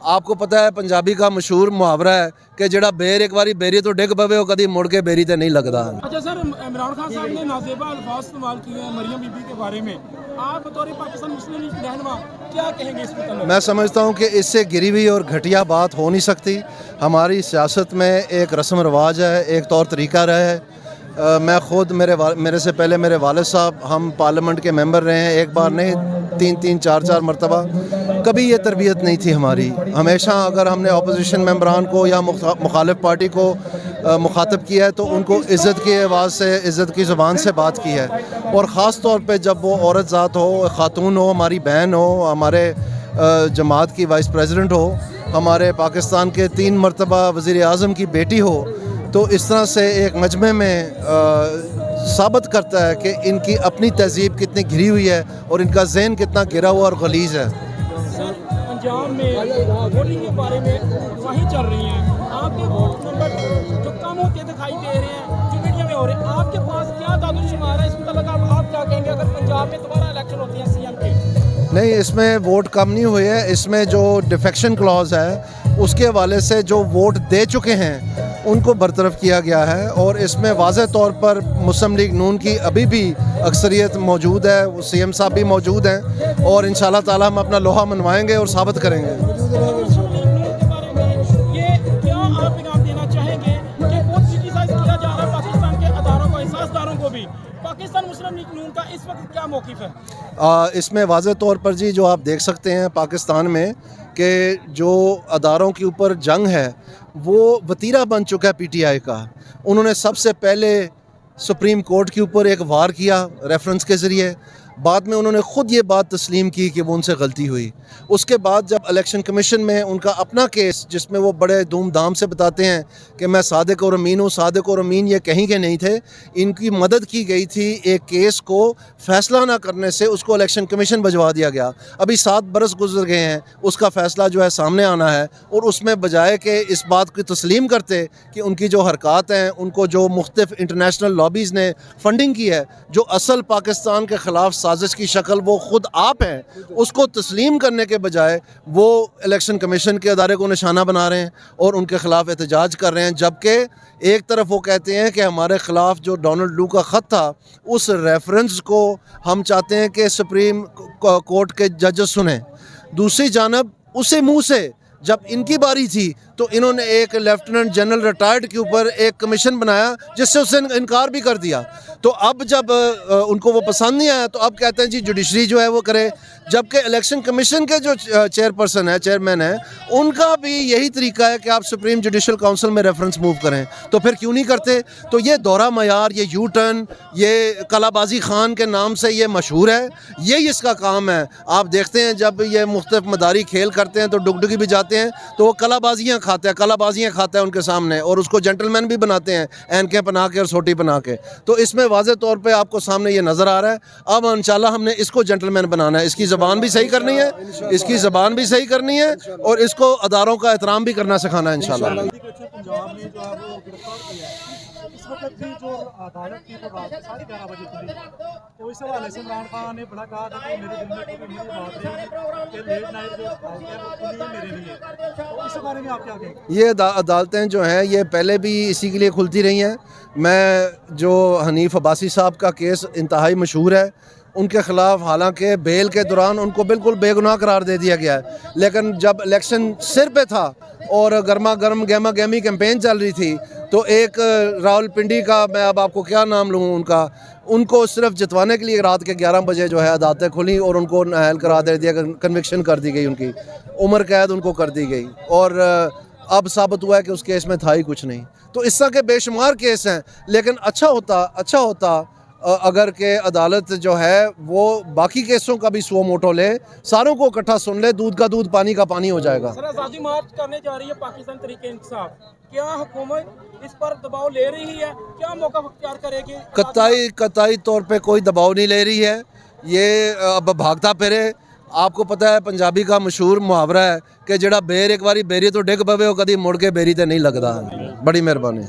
آپ کو پتہ ہے پنجابی کا مشہور محاورہ ہے کہ جڑا بیر ایک باری بیری تو ڈگ پوے وہ کدی مڑ کے بیری تے نہیں لگتا۔ اچھا سر، عمران خان صاحب نے نازیبا الفاظ استعمال کیے ہیں مریم بی بی کے بارے میں، آپ بطور پاکستان مسلم لیگ رہنما کیا کہیں گے اس متعلق؟ میں سمجھتا ہوں کہ اس سے گری ہوئی اور گھٹیا بات ہو نہیں سکتی۔ ہماری سیاست میں ایک رسم رواج ہے، ایک طور طریقہ رہا ہے۔ میں خود میرے سے پہلے میرے والد صاحب ہم پارلیمنٹ کے ممبر رہے ہیں، ایک بار نہیں 3 4 مرتبہ۔ کبھی یہ تربیت نہیں تھی ہماری۔ ہمیشہ اگر ہم نے اپوزیشن ممبران کو یا مخالف پارٹی کو مخاطب کیا ہے تو ان کو عزت کی آواز سے، عزت کی زبان سے بات کی ہے، اور خاص طور پہ جب وہ عورت ذات ہو، خاتون ہو، ہماری بہن ہو، ہمارے جماعت کی وائس پریزیڈنٹ ہو، ہمارے پاکستان کے 3 مرتبہ وزیر اعظم کی بیٹی ہو، تو اس طرح سے ایک مجمع میں ثابت کرتا ہے کہ ان کی اپنی تہذیب کتنی گھری ہوئی ہے اور ان کا ذہن کتنا گرا ہوا اور غلیظ ہے۔ سر، پنجاب میں ووٹنگ کے بارے میں افواہیں چل رہی ہیں، آپ کے ووٹ نمبر جو کم ہوتے دکھائی دے رہے ہیں، جو میڈیا میں ہو رہے ہیں، آپ کے پاس کیا داد و شمار ہے اس متعلق؟ آپ کیا کہیں گے اگر پنجاب میں دوبارہ الیکشن ہوتی ہیں سی ایم کی؟ نہیں، اس میں ووٹ کم نہیں ہوئے ہیں۔ اس میں جو ڈیفیکشن کلاز ہے اس کے حوالے سے جو ووٹ دے چکے ہیں ان کو برطرف کیا گیا ہے، اور اس میں واضح طور پر مسلم لیگ نون کی ابھی بھی اکثریت موجود ہے، وہ سی ایم صاحب بھی موجود ہیں، اور انشاءاللہ تعالی ہم اپنا لوہا منوائیں گے اور ثابت کریں گے۔ مسلم لیگ نون کے بارے میں یہ کیا آپ پیغام دینا چاہیں گے کہ بہت کرٹیسائز کیا جا رہا ہے پاکستان کے اداروں کو، احساسداروں کو بھی، پاکستان مسلم لیگ نون کا اس وقت کیا موقف ہے؟ اس میں واضح طور پر جی جو آپ دیکھ سکتے ہیں پاکستان میں کہ جو اداروں کے اوپر جنگ ہے وہ وتیرہ بن چکا ہے پی ٹی آئی کا۔ انہوں نے سب سے پہلے سپریم کورٹ کے اوپر ایک وار کیا ریفرنس کے ذریعے، بعد میں انہوں نے خود یہ بات تسلیم کی کہ وہ ان سے غلطی ہوئی۔ اس کے بعد جب الیکشن کمیشن میں ان کا اپنا کیس، جس میں وہ بڑے دھوم دھام سے بتاتے ہیں کہ میں صادق اور امین ہوں، صادق اور امین یہ کہیں کہ نہیں تھے، ان کی مدد کی گئی تھی ایک کیس کو فیصلہ نہ کرنے سے، اس کو الیکشن کمیشن بھجوا دیا گیا۔ ابھی 7 برس گزر گئے ہیں، اس کا فیصلہ جو ہے سامنے آنا ہے، اور اس میں بجائے کہ اس بات کی تسلیم کرتے کہ ان کی جو حرکات ہیں، ان کو جو مختلف انٹرنیشنل لابیز نے فنڈنگ کی ہے، جو اصل پاکستان کے خلاف سازش کی شکل وہ خود آپ ہیں، اس کو تسلیم کرنے کے بجائے وہ الیکشن کمیشن کے ادارے کو نشانہ بنا رہے ہیں اور ان کے خلاف احتجاج کر رہے ہیں، جبکہ ایک طرف وہ کہتے ہیں کہ ہمارے خلاف جو ڈونلڈ لو کا خط تھا اس ریفرنس کو ہم چاہتے ہیں کہ سپریم کورٹ کے ججز سنیں، دوسری جانب اسی منہ سے جب ان کی باری تھی تو انہوں نے ایک لیفٹیننٹ جنرل ریٹائرڈ کے اوپر ایک کمیشن بنایا جس سے اس نے انکار بھی کر دیا۔ تو اب جب ان کو وہ پسند نہیں آیا تو اب کہتے ہیں جی جوڈیشری جو ہے وہ کرے، جبکہ الیکشن کمیشن کے جو چیئرپرسن ہے، چیئرمین ہیں، ان کا بھی یہی طریقہ ہے کہ آپ سپریم جوڈیشل کونسل میں ریفرنس موو کریں، تو پھر کیوں نہیں کرتے؟ تو یہ دورہ معیار، یہ یو ٹرن، یہ کلا بازی خان کے نام سے یہ مشہور ہے، یہی اس کا کام ہے۔ آپ دیکھتے ہیں جب یہ مختلف مداری کھیل کرتے ہیں تو ڈگڈگی بھی جاتے ہیں تو وہ کلا بازیاں کھاتا ہے ان کے سامنے، اور اس کو جنٹل مین بھی بناتے ہیں اینکیں پہنا کے اور سوٹی پہنا کے۔ تو اس میں واضح طور پہ آپ کو سامنے یہ نظر آ رہا ہے۔ اب انشاءاللہ ہم نے اس کو جنٹل مین بنانا ہے، اس کی زبان بھی صحیح کرنی ہے، اس کی زبان بھی صحیح کرنی ہے، اور اس کو اداروں کا احترام بھی کرنا سکھانا ہے انشاءاللہ۔ پنجاب میں جو ہے وہ گرفتار کیا ہے، اس وقت بھی جو عدالت کی تو رات 11:30 بجے کھلی، تو اس حوالے سے عمران خان نے بڑا کہا تھا کہ میرے دل میں کوئی میری بات رہی کہ لیٹ نائٹ جو عدالت ہے وہ کھلی ہے میرے لیے، تو اس بارے میں آپ کیا کہیں گے؟ یہ عدالتیں جو ہیں یہ پہلے بھی اسی کے لیے کھلتی رہی ہیں۔ میں جو حنیف عباسی صاحب کا کیس انتہائی مشہور ہے، ان کے خلاف حالانکہ بیل کے دوران ان کو بالکل بے گناہ قرار دے دیا گیا ہے، لیکن جب الیکشن سر پہ تھا اور گرما گرم گہما گہمی کیمپین چل رہی تھی تو ایک راول پنڈی کا، میں اب آپ کو کیا نام لوں ان کو صرف جتوانے کے لیے رات کے 11 بجے جو ہے عدالتیں کھلیں اور ان کو نااہل قرار دے دیا، کنوکشن کر دی گئی، ان کی عمر قید ان کو کر دی گئی، اور اب ثابت ہوا ہے کہ اس کیس میں تھا ہی کچھ نہیں۔ تو اس طرح کے بے شمار کیس ہیں، لیکن اچھا ہوتا اگر کہ عدالت جو ہے وہ باقی کیسوں کا بھی سو موٹو لے، ساروں کو اکٹھا سن لے، دودھ کا دودھ پانی کا پانی ہو جائے گا۔ سر، آزادی مارچ کرنے جا رہی ہے پاکستان تحریک انصاف، کیا حکومت اس پر دباؤ لے رہی ہے؟ کیا موقع اختیار کرے گی؟ قطعی طور پہ کوئی دباؤ نہیں لے رہی ہے، یہ اب بھاگتا پھرے۔ آپ کو پتہ ہے پنجابی کا مشہور محاورہ ہے کہ جڑا بیر ایک باری بیری تو ڈگ پوے وہ کدی مڑ کے بیری تے نہیں لگتا۔ بڑی مہربانی۔